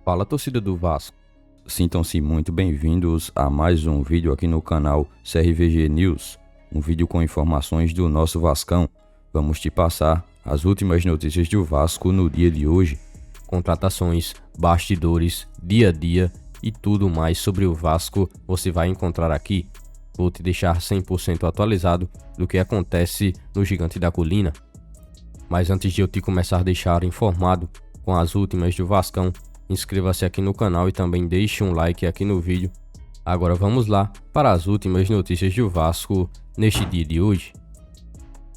Fala, torcida do Vasco, sintam-se muito bem-vindos a mais um vídeo aqui no canal CRVG News, um vídeo com informações do nosso Vascão. Vamos te passar as últimas notícias do Vasco no dia de hoje, contratações, bastidores, dia a dia e tudo mais sobre o Vasco você vai encontrar aqui. Vou te deixar 100% atualizado do que acontece no Gigante da Colina. Mas antes de eu te começar a deixar informado com as últimas do Vascão, inscreva-se aqui no canal e também deixe um like aqui no vídeo. Agora vamos lá para as últimas notícias do Vasco neste dia de hoje.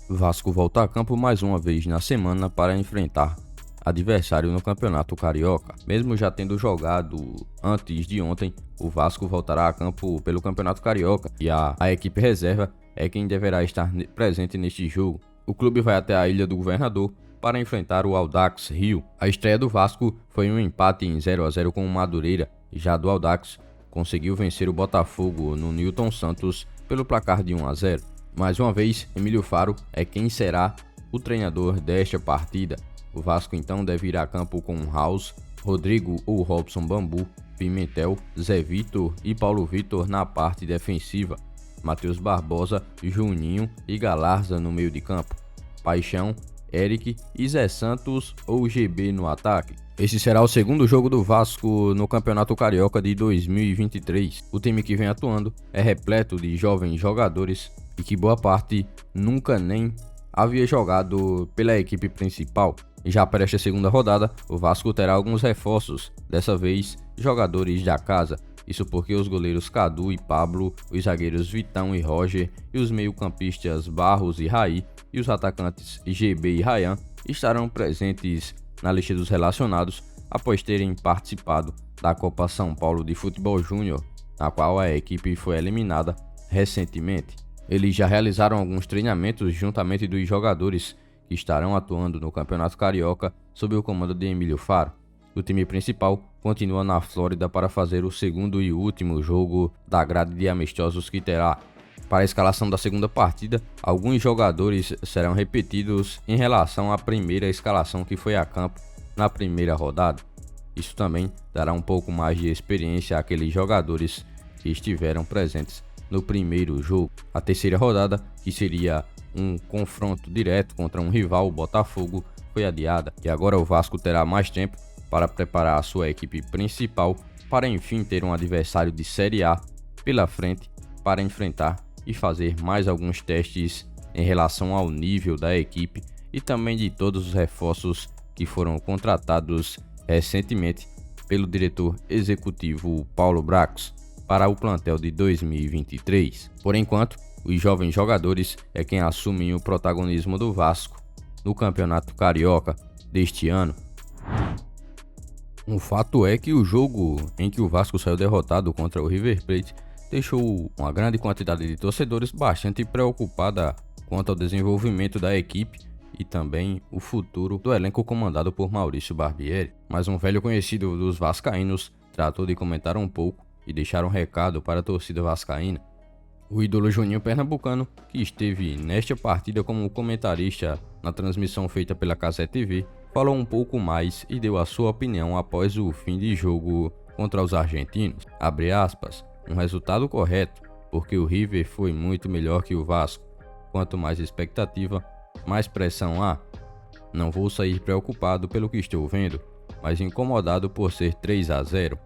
Vasco volta a campo mais uma vez na semana para enfrentar adversário no Campeonato Carioca. Mesmo já tendo jogado antes de ontem, o Vasco voltará a campo pelo Campeonato Carioca e a equipe reserva é quem deverá estar presente neste jogo. O clube vai até a Ilha do Governador para enfrentar o Audax Rio. A estreia do Vasco foi um empate em 0-0 com o Madureira, já do Audax conseguiu vencer o Botafogo no Newton Santos pelo placar de 1-0. Mais uma vez, Emílio Faro é quem será o treinador desta partida. O Vasco então deve ir a campo com House, Rodrigo ou Robson Bambu, Pimentel, Zé Vitor e Paulo Vitor na parte defensiva, Matheus Barbosa, Juninho e Galarza no meio de campo, Paixão, Eric e Zé Santos ou GB no ataque. Esse será o segundo jogo do Vasco no Campeonato Carioca de 2023. O time que vem atuando é repleto de jovens jogadores e que boa parte nunca nem havia jogado pela equipe principal. Já para esta segunda rodada, o Vasco terá alguns reforços, dessa vez jogadores da casa. Isso porque os goleiros Cadu e Pablo, os zagueiros Vitão e Roger e os meio-campistas Barros e Raí e os atacantes GB e Ryan estarão presentes na lista dos relacionados após terem participado da Copa São Paulo de Futebol Júnior, na qual a equipe foi eliminada recentemente. Eles já realizaram alguns treinamentos juntamente dos jogadores que estarão atuando no Campeonato Carioca sob o comando de Emílio Faro. O time principal continua na Flórida para fazer o segundo e último jogo da grade de amistosos que terá. Para a escalação da segunda partida, alguns jogadores serão repetidos em relação à primeira escalação que foi a campo na primeira rodada. Isso também dará um pouco mais de experiência àqueles jogadores que estiveram presentes no primeiro jogo. A terceira rodada, que seria um confronto direto contra um rival, o Botafogo, foi adiada e agora o Vasco terá mais tempo para preparar a sua equipe principal para enfim ter um adversário de Série A pela frente para enfrentar e fazer mais alguns testes em relação ao nível da equipe e também de todos os reforços que foram contratados recentemente pelo diretor executivo Paulo Bracos para o plantel de 2023. Por enquanto, os jovens jogadores é quem assumem o protagonismo do Vasco no Campeonato Carioca deste ano. Um fato é que o jogo em que o Vasco saiu derrotado contra o River Plate deixou uma grande quantidade de torcedores bastante preocupada quanto ao desenvolvimento da equipe e também o futuro do elenco comandado por Maurício Barbieri. Mas um velho conhecido dos vascaínos tratou de comentar um pouco e deixar um recado para a torcida vascaína. O ídolo Juninho Pernambucano, que esteve nesta partida como comentarista na transmissão feita pela Cazé TV, falou um pouco mais e deu a sua opinião após o fim de jogo contra os argentinos. Abre aspas, um resultado correto, porque o River foi muito melhor que o Vasco. Quanto mais expectativa, mais pressão há. Não vou sair preocupado pelo que estou vendo, mas incomodado por ser 3-0.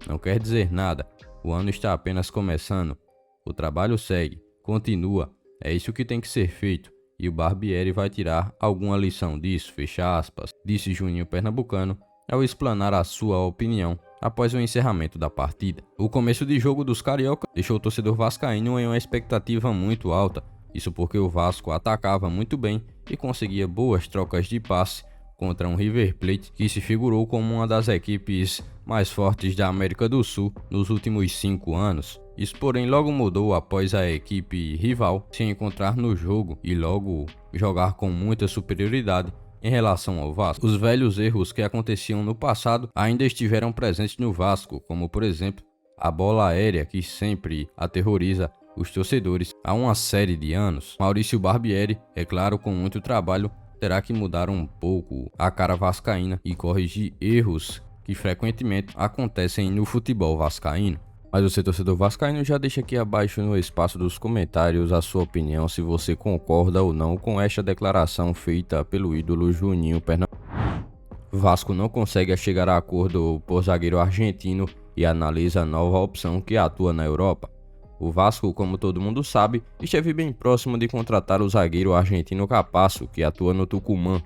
Não quer dizer nada, o ano está apenas começando. O trabalho segue, continua, é isso que tem que ser feito, e o Barbieri vai tirar alguma lição disso, fecha aspas, disse Juninho Pernambucano ao explanar a sua opinião após o encerramento da partida. O começo de jogo dos Carioca deixou o torcedor vascaíno em uma expectativa muito alta, isso porque o Vasco atacava muito bem e conseguia boas trocas de passe contra um River Plate que se figurou como uma das equipes mais fortes da América do Sul nos últimos 5 anos. Isso, porém, logo mudou após a equipe rival se encontrar no jogo e logo jogar com muita superioridade em relação ao Vasco. Os velhos erros que aconteciam no passado ainda estiveram presentes no Vasco, como por exemplo a bola aérea que sempre aterroriza os torcedores há uma série de anos. Maurício Barbieri, é claro, com muito trabalho, terá que mudar um pouco a cara vascaína e corrigir erros que frequentemente acontecem no futebol vascaíno. Mas você, torcedor vascaíno, já deixa aqui abaixo no espaço dos comentários a sua opinião, se você concorda ou não com esta declaração feita pelo ídolo Juninho Pernambucano. Vasco não consegue chegar a acordo por zagueiro argentino e analisa nova opção que atua na Europa. O Vasco, como todo mundo sabe, esteve bem próximo de contratar o zagueiro argentino Capasso, que atua no Tucumã,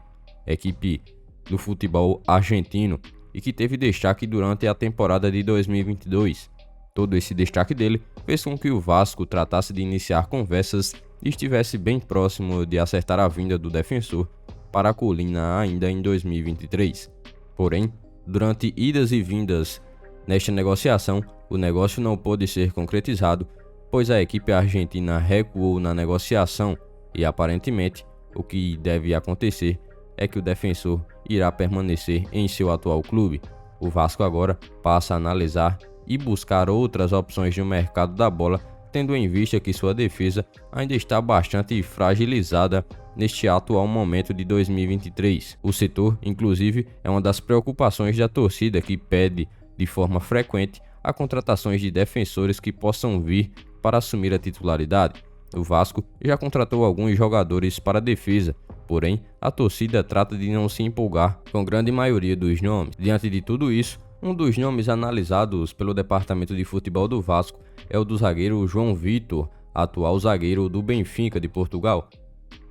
equipe do futebol argentino, e que teve destaque durante a temporada de 2022. Todo esse destaque dele fez com que o Vasco tratasse de iniciar conversas e estivesse bem próximo de acertar a vinda do defensor para a Colina ainda em 2023. Porém, durante idas e vindas nesta negociação, o negócio não pôde ser concretizado, pois a equipe argentina recuou na negociação e aparentemente o que deve acontecer é que o defensor irá permanecer em seu atual clube. O Vasco agora passa a analisar e buscar outras opções no mercado da bola, tendo em vista que sua defesa ainda está bastante fragilizada neste atual momento de 2023. O setor, inclusive, é uma das preocupações da torcida, que pede de forma frequente a contratações de defensores que possam vir para assumir a titularidade. O Vasco já contratou alguns jogadores para a defesa, porém a torcida trata de não se empolgar com a grande maioria dos nomes. Diante de tudo isso, um dos nomes analisados pelo departamento de futebol do Vasco é o do zagueiro João Vitor, atual zagueiro do Benfica de Portugal.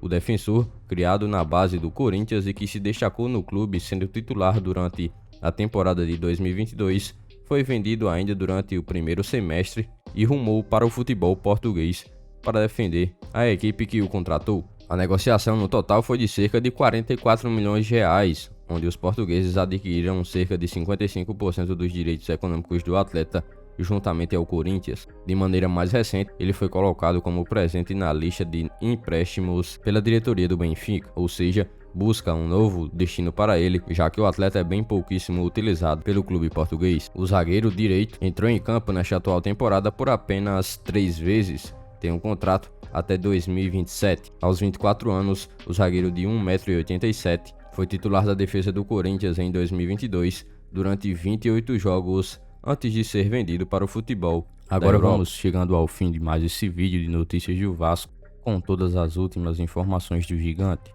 O defensor, criado na base do Corinthians e que se destacou no clube sendo titular durante a temporada de 2022, foi vendido ainda durante o primeiro semestre e rumou para o futebol português para defender a equipe que o contratou. A negociação no total foi de cerca de 44 milhões de reais, onde os portugueses adquiriram cerca de 55% dos direitos econômicos do atleta, juntamente ao Corinthians. De maneira mais recente, ele foi colocado como presente na lista de empréstimos pela diretoria do Benfica, ou seja, busca um novo destino para ele, já que o atleta é bem pouquíssimo utilizado pelo clube português. O zagueiro direito entrou em campo nesta atual temporada por apenas 3 vezes, tem um contrato até 2027. Aos 24 anos, o zagueiro de 1,87 m foi titular da defesa do Corinthians em 2022, durante 28 jogos antes de ser vendido para o futebol. Agora vamos chegando ao fim de mais esse vídeo de notícias do Vasco, com todas as últimas informações do gigante.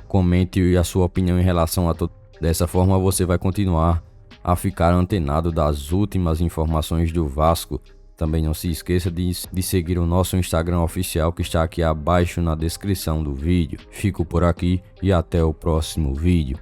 Comente a sua opinião em relação a tudo. Dessa forma você vai continuar a ficar antenado das últimas informações do Vasco. Também não se esqueça de seguir o nosso Instagram oficial, que está aqui abaixo na descrição do vídeo. Fico por aqui e até o próximo vídeo.